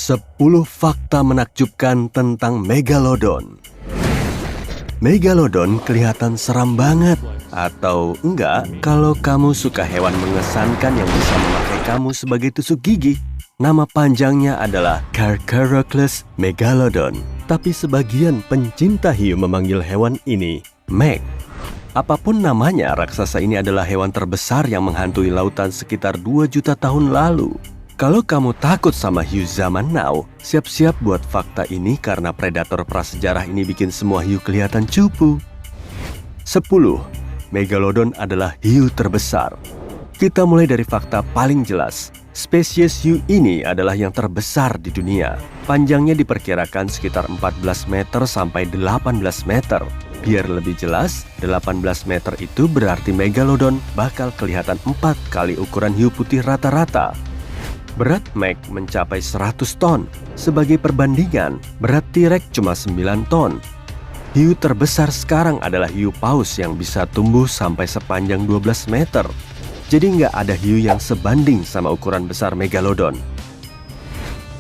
Sepuluh fakta menakjubkan tentang Megalodon. Megalodon kelihatan seram banget. Atau enggak, kalau kamu suka hewan mengesankan yang bisa memakai kamu sebagai tusuk gigi. Nama panjangnya adalah Carcharodontless Megalodon. Tapi sebagian pencinta hiu memanggil hewan ini Meg. Apapun namanya, raksasa ini adalah hewan terbesar yang menghantui lautan sekitar 2 juta tahun lalu. Kalau kamu takut sama hiu zaman now, siap-siap buat fakta ini karena predator prasejarah ini bikin semua hiu kelihatan cupu. 10. Megalodon adalah hiu terbesar. Kita mulai dari fakta paling jelas. Spesies hiu ini adalah yang terbesar di dunia. Panjangnya diperkirakan sekitar 14 meter sampai 18 meter. Biar lebih jelas, 18 meter itu berarti Megalodon bakal kelihatan 4 kali ukuran hiu putih rata-rata. Berat Meg mencapai 100 ton. Sebagai perbandingan, berat T-Rex cuma 9 ton. Hiu terbesar sekarang adalah hiu paus yang bisa tumbuh sampai sepanjang 12 meter. Jadi nggak ada hiu yang sebanding sama ukuran besar Megalodon.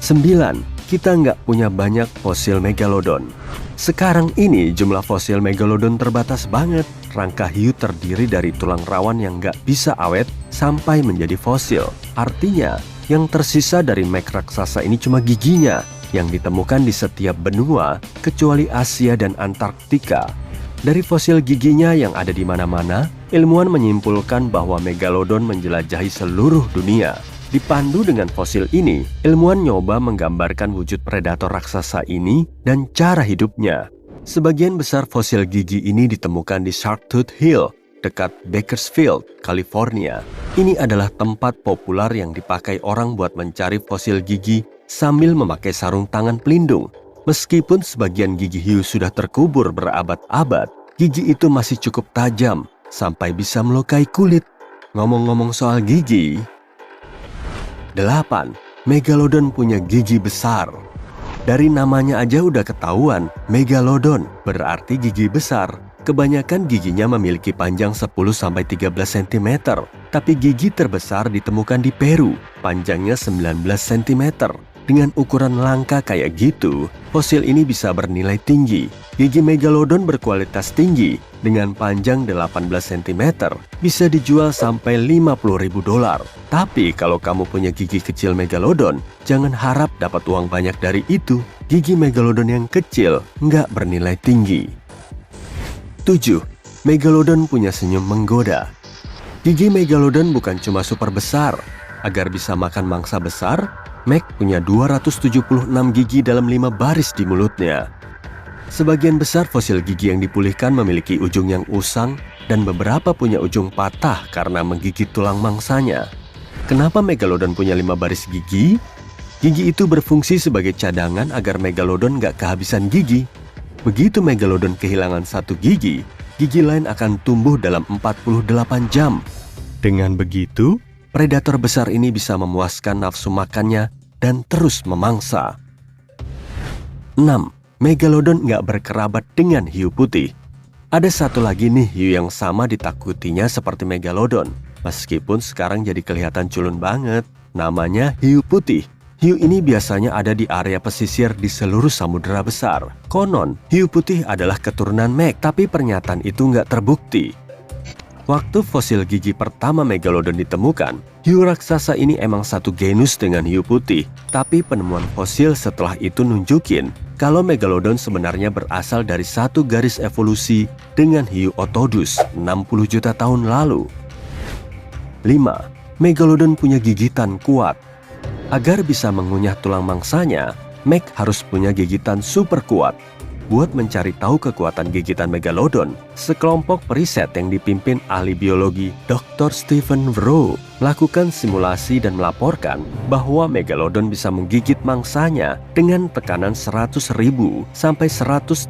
9. Kita nggak punya banyak fosil Megalodon. Sekarang ini jumlah fosil Megalodon terbatas banget. Rangka hiu terdiri dari tulang rawan yang nggak bisa awet sampai menjadi fosil. Artinya, yang tersisa dari Meg raksasa ini cuma giginya yang ditemukan di setiap benua kecuali Asia dan Antarktika. Dari fosil giginya yang ada di mana-mana, ilmuwan menyimpulkan bahwa Megalodon menjelajahi seluruh dunia. Dipandu dengan fosil ini, ilmuwan nyoba menggambarkan wujud predator raksasa ini dan cara hidupnya. Sebagian besar fosil gigi ini ditemukan di Sharktooth Hill, dekat Bakersfield, California. Ini adalah tempat populer yang dipakai orang buat mencari fosil gigi sambil memakai sarung tangan pelindung. Meskipun sebagian gigi hiu sudah terkubur berabad-abad, gigi itu masih cukup tajam sampai bisa melukai kulit. Ngomong-ngomong soal gigi, 8. Megalodon punya gigi besar. Dari namanya aja udah ketahuan, Megalodon berarti gigi besar. Kebanyakan giginya memiliki panjang 10-13 cm, tapi gigi terbesar ditemukan di Peru, panjangnya 19 cm. Dengan ukuran langka kayak gitu, fosil ini bisa bernilai tinggi. Gigi Megalodon berkualitas tinggi, dengan panjang 18 cm, bisa dijual sampai $50.000. Tapi kalau kamu punya gigi kecil Megalodon, jangan harap dapat uang banyak dari itu. Gigi Megalodon yang kecil nggak bernilai tinggi. 7. Megalodon punya senyum menggoda. Gigi Megalodon bukan cuma super besar. Agar bisa makan mangsa besar, Meg punya 276 gigi dalam 5 baris di mulutnya. Sebagian besar fosil gigi yang dipulihkan memiliki ujung yang usang dan beberapa punya ujung patah karena menggigit tulang mangsanya. Kenapa Megalodon punya 5 baris gigi? Gigi itu berfungsi sebagai cadangan agar Megalodon nggak kehabisan gigi. Begitu Megalodon kehilangan 1 gigi, gigi lain akan tumbuh dalam 48 jam. Dengan begitu, predator besar ini bisa memuaskan nafsu makannya dan terus memangsa. 6. Megalodon nggak berkerabat dengan hiu putih. Ada satu lagi nih hiu yang sama ditakutinya seperti Megalodon, meskipun sekarang jadi kelihatan culun banget. Namanya hiu putih. Hiu ini biasanya ada di area pesisir di seluruh samudera besar. Konon, hiu putih adalah keturunan Meg, tapi pernyataan itu nggak terbukti. Waktu fosil gigi pertama Megalodon ditemukan, hiu raksasa ini emang satu genus dengan hiu putih. Tapi penemuan fosil setelah itu nunjukin kalau Megalodon sebenarnya berasal dari satu garis evolusi dengan hiu otodus 60 juta tahun lalu. 5. Megalodon punya gigitan kuat. Agar bisa mengunyah tulang mangsanya, Meg harus punya gigitan super kuat. Buat mencari tahu kekuatan gigitan Megalodon, sekelompok periset yang dipimpin ahli biologi Dr. Stephen Vroe melakukan simulasi dan melaporkan bahwa Megalodon bisa menggigit mangsanya dengan tekanan 100.000 sampai 180.000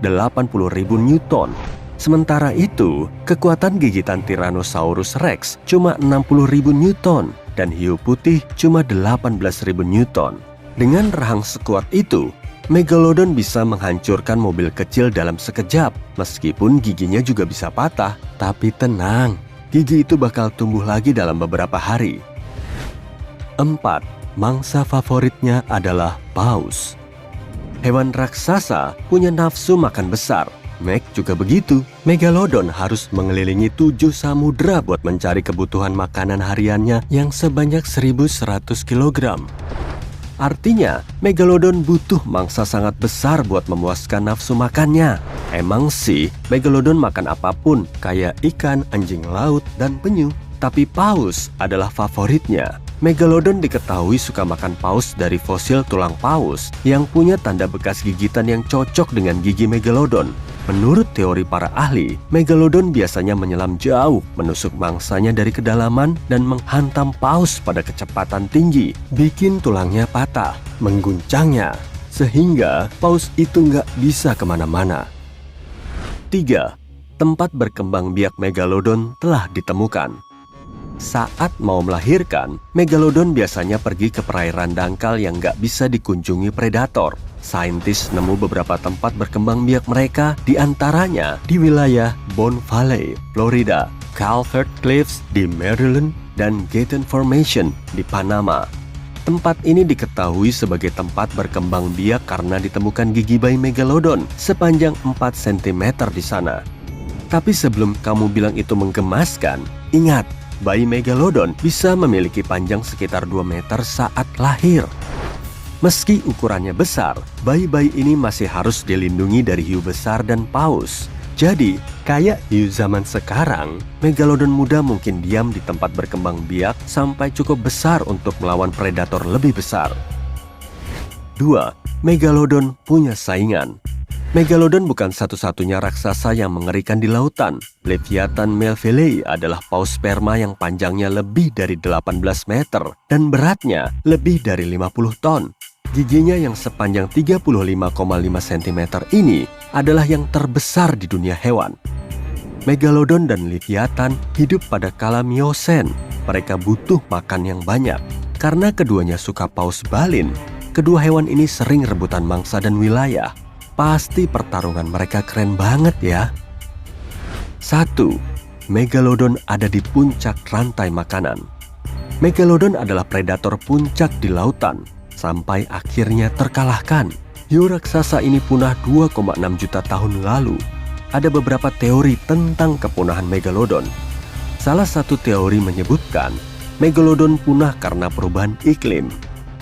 Newton. Sementara itu, kekuatan gigitan Tyrannosaurus Rex cuma 60.000 Newton dan hiu putih cuma 18.000 Newton. Dengan rahang sekuat itu, Megalodon bisa menghancurkan mobil kecil dalam sekejap, meskipun giginya juga bisa patah. Tapi tenang, gigi itu bakal tumbuh lagi dalam beberapa hari. 4. Mangsa favoritnya adalah paus. Hewan raksasa punya nafsu makan besar. Meg juga begitu. Megalodon harus mengelilingi 7 samudera buat mencari kebutuhan makanan hariannya yang sebanyak 1.100 kg. Artinya, Megalodon butuh mangsa sangat besar buat memuaskan nafsu makannya. Emang sih, Megalodon makan apapun, kayak ikan, anjing laut, dan penyu. Tapi paus adalah favoritnya. Megalodon diketahui suka makan paus dari fosil tulang paus yang punya tanda bekas gigitan yang cocok dengan gigi Megalodon. Menurut teori para ahli, Megalodon biasanya menyelam jauh, menusuk mangsanya dari kedalaman dan menghantam paus pada kecepatan tinggi, bikin tulangnya patah, mengguncangnya, sehingga paus itu nggak bisa kemana-mana. 3. Tempat berkembang biak Megalodon telah ditemukan. Saat mau melahirkan, Megalodon biasanya pergi ke perairan dangkal yang nggak bisa dikunjungi predator. Saintis nemu beberapa tempat berkembang biak mereka, diantaranya di wilayah Bone Valley, Florida, Calvert Cliffs di Maryland, dan Gaten Formation di Panama. Tempat ini diketahui sebagai tempat berkembang biak karena ditemukan gigi bayi Megalodon sepanjang 4 cm di sana. Tapi sebelum kamu bilang itu menggemaskan, ingat, bayi Megalodon bisa memiliki panjang sekitar 2 meter saat lahir. Meski ukurannya besar, bayi-bayi ini masih harus dilindungi dari hiu besar dan paus. Jadi, kayak hiu zaman sekarang, Megalodon muda mungkin diam di tempat berkembang biak sampai cukup besar untuk melawan predator lebih besar. 2. Megalodon punya saingan. Megalodon bukan satu-satunya raksasa yang mengerikan di lautan. Leviathan melvillei adalah paus sperma yang panjangnya lebih dari 18 meter dan beratnya lebih dari 50 ton. Giginya yang sepanjang 35,5 cm ini adalah yang terbesar di dunia hewan. Megalodon dan Leviathan hidup pada kala Miosen. Mereka butuh makan yang banyak. Karena keduanya suka paus balin, kedua hewan ini sering rebutan mangsa dan wilayah. Pasti pertarungan mereka keren banget ya. 1. Megalodon ada di puncak rantai makanan. Megalodon adalah predator puncak di lautan, sampai akhirnya terkalahkan. Hiu raksasa ini punah 2,6 juta tahun lalu. Ada beberapa teori tentang kepunahan Megalodon. Salah satu teori menyebutkan Megalodon punah karena perubahan iklim.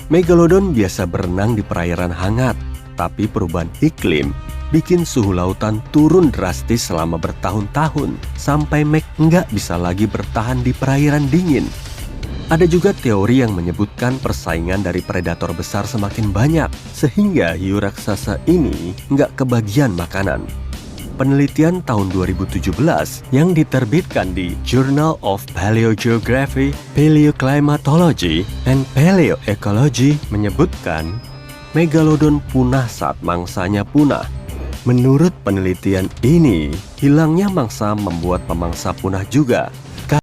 Megalodon biasa berenang di perairan hangat, tapi perubahan iklim bikin suhu lautan turun drastis selama bertahun-tahun, sampai Meg nggak bisa lagi bertahan di perairan dingin. Ada juga teori yang menyebutkan persaingan dari predator besar semakin banyak, sehingga hiu raksasa ini nggak kebagian makanan. Penelitian tahun 2017 yang diterbitkan di Journal of Paleogeography, Paleoclimatology, and Paleoecology menyebutkan Megalodon punah saat mangsanya punah. Menurut penelitian ini, hilangnya mangsa membuat pemangsa punah juga.